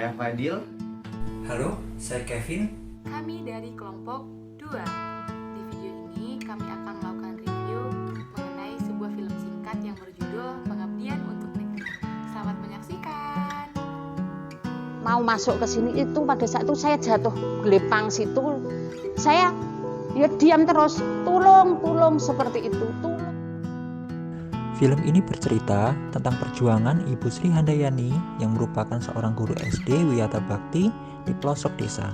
Saya Fadil. Halo, saya Kevin. Kami dari kelompok 2. Di video ini kami akan melakukan review mengenai sebuah film singkat yang berjudul Pengabdian untuk Negeri. Selamat menyaksikan. Mau masuk ke sini itu pada saat itu saya jatuh gelepang situ. Saya ya diam terus, tolong seperti itu. Film ini bercerita tentang perjuangan Ibu Sri Handayani yang merupakan seorang guru SD Wiyata Bakti di pelosok desa.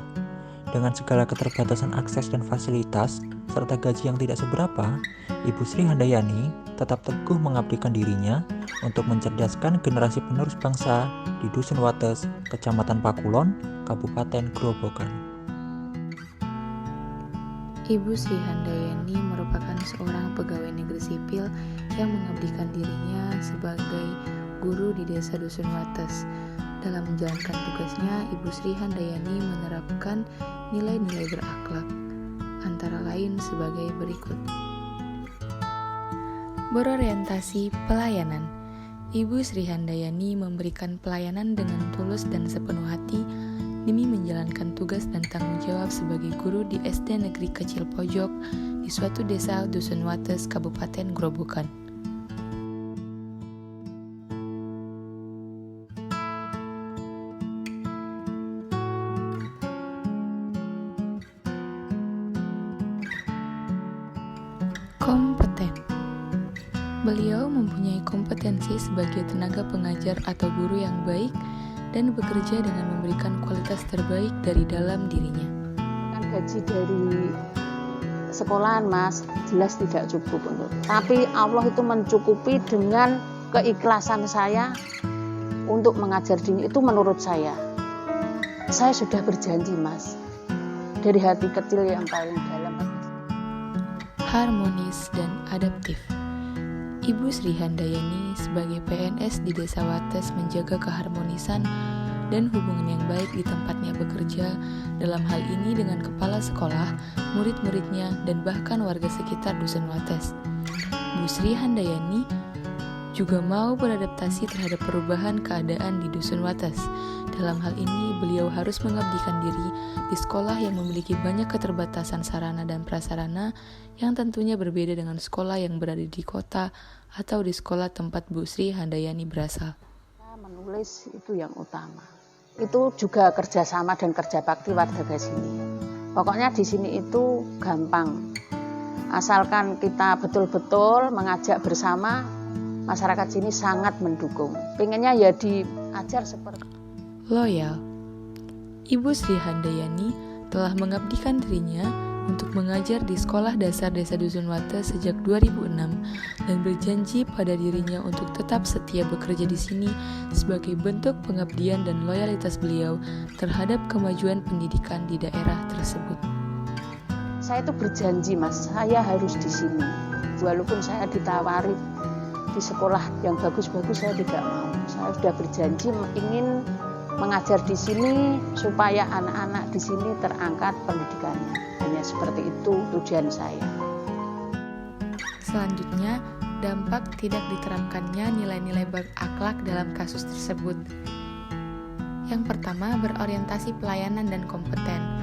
Dengan segala keterbatasan akses dan fasilitas, serta gaji yang tidak seberapa, Ibu Sri Handayani tetap teguh mengabdikan dirinya untuk mencerdaskan generasi penerus bangsa di Dusun Wates, Kecamatan Pakulon, Kabupaten Grobogan. Ibu Sri Handayani merupakan seorang pegawai negeri sipil yang mengabdikan dirinya sebagai guru di desa Dusun Wates. Dalam menjalankan tugasnya, Ibu Sri Handayani menerapkan nilai-nilai berakhlak, antara lain sebagai berikut. Berorientasi pelayanan. Ibu Sri Handayani memberikan pelayanan dengan tulus dan sepenuh hati demi menjalankan tugas dan tanggung jawab sebagai guru di SD Negeri Kecil Pojok di suatu desa Dusun Wates, Kabupaten Grobogan. Kompeten. Beliau mempunyai kompetensi sebagai tenaga pengajar atau guru yang baik dan bekerja dengan memberikan kualitas terbaik dari dalam dirinya. Gaji dari sekolahan Mas jelas tidak cukup untuk. Tapi Allah itu mencukupi dengan keikhlasan saya untuk mengajar dini itu menurut saya. Saya sudah berjanji Mas dari hati kecil yang paling dalam. Harmonis dan adaptif. Ibu Sri Handayani sebagai PNS di Desa Wates menjaga keharmonisan dan hubungan yang baik di tempatnya bekerja, dalam hal ini dengan kepala sekolah, murid-muridnya, dan bahkan warga sekitar Dusun Wates. Bu Sri Handayani juga mau beradaptasi terhadap perubahan keadaan di Dusun Wates. Dalam hal ini, beliau harus mengabdikan diri di sekolah yang memiliki banyak keterbatasan sarana dan prasarana yang tentunya berbeda dengan sekolah yang berada di kota atau di sekolah tempat Bu Sri Handayani berasal. Menulis itu yang utama. Itu juga kerjasama dan kerja bakti warga di sini. Pokoknya di sini itu gampang. Asalkan kita betul-betul mengajak bersama, masyarakat sini sangat mendukung. Pengennya ya diajar seperti loyal. Ibu Sri Handayani telah mengabdikan dirinya untuk mengajar di Sekolah Dasar Desa Dusun Wates sejak 2006 dan berjanji pada dirinya untuk tetap setia bekerja di sini sebagai bentuk pengabdian dan loyalitas beliau terhadap kemajuan pendidikan di daerah tersebut. Saya itu berjanji Mas, saya harus di sini. Walaupun saya ditawari di sekolah yang bagus-bagus, saya tidak mau. Saya sudah berjanji ingin mengajar di sini supaya anak-anak di sini terangkat pendidikannya. Hanya seperti itu tujuan saya. Selanjutnya, dampak tidak diterapkannya nilai-nilai berakhlak dalam kasus tersebut. Yang pertama, berorientasi pelayanan dan kompeten.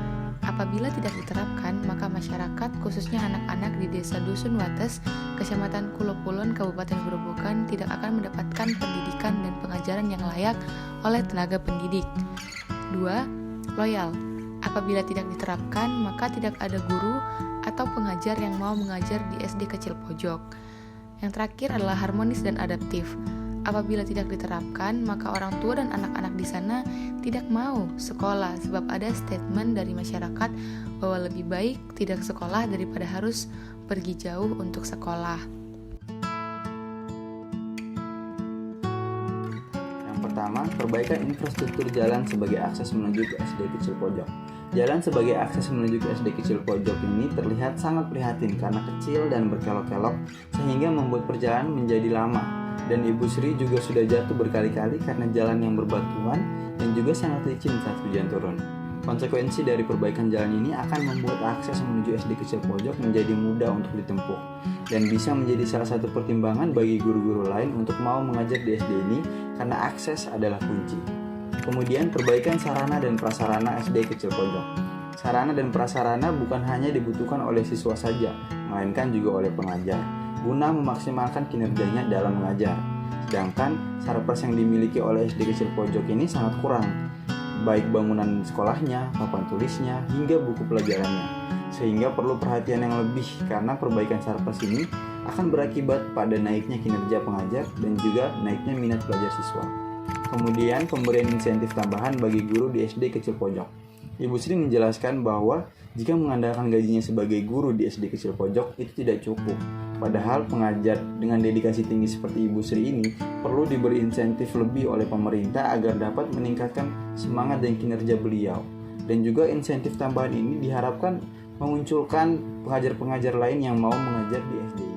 Apabila tidak diterapkan, maka masyarakat, khususnya anak-anak di Desa Dusun Wates, Kecamatan Kulopulon, Kabupaten Grobogan, tidak akan mendapatkan pendidikan dan pengajaran yang layak oleh tenaga pendidik. 2. Loyal. Apabila tidak diterapkan, maka tidak ada guru atau pengajar yang mau mengajar di SD Kecil Pojok. Yang terakhir adalah harmonis dan adaptif. Apabila tidak diterapkan, maka orang tua dan anak-anak di sana tidak mau sekolah sebab ada statement dari masyarakat bahwa lebih baik tidak sekolah daripada harus pergi jauh untuk sekolah. Yang pertama, perbaikan infrastruktur jalan sebagai akses menuju ke SD Kecil Pojok. Jalan sebagai akses menuju ke SD Kecil Pojok ini terlihat sangat prihatin karena kecil dan berkelok-kelok sehingga membuat perjalanan menjadi lama. Dan Ibu Sri juga sudah jatuh berkali-kali karena jalan yang berbatuan dan juga sangat licin saat hujan turun. Konsekuensi dari perbaikan jalan ini akan membuat akses menuju SD Kecil Pojok menjadi mudah untuk ditempuh dan bisa menjadi salah satu pertimbangan bagi guru-guru lain untuk mau mengajar di SD ini karena akses adalah kunci. Kemudian perbaikan sarana dan prasarana SD Kecil Pojok. Sarana dan prasarana bukan hanya dibutuhkan oleh siswa saja, melainkan juga oleh pengajar, guna memaksimalkan kinerjanya dalam mengajar. Sedangkan sarpras yang dimiliki oleh SD Kecil Pojok ini sangat kurang, baik bangunan sekolahnya, papan tulisnya, hingga buku pelajarannya. Sehingga perlu perhatian yang lebih karena perbaikan sarpras ini akan berakibat pada naiknya kinerja pengajar dan juga naiknya minat belajar siswa. Kemudian pemberian insentif tambahan bagi guru di SD Kecil Pojok. Ibu Sri menjelaskan bahwa jika mengandalkan gajinya sebagai guru di SD Kecil Pojok itu tidak cukup. Padahal pengajar dengan dedikasi tinggi seperti Ibu Sri ini perlu diberi insentif lebih oleh pemerintah agar dapat meningkatkan semangat dan kinerja beliau. Dan juga insentif tambahan ini diharapkan memunculkan pengajar-pengajar lain yang mau mengajar di SD.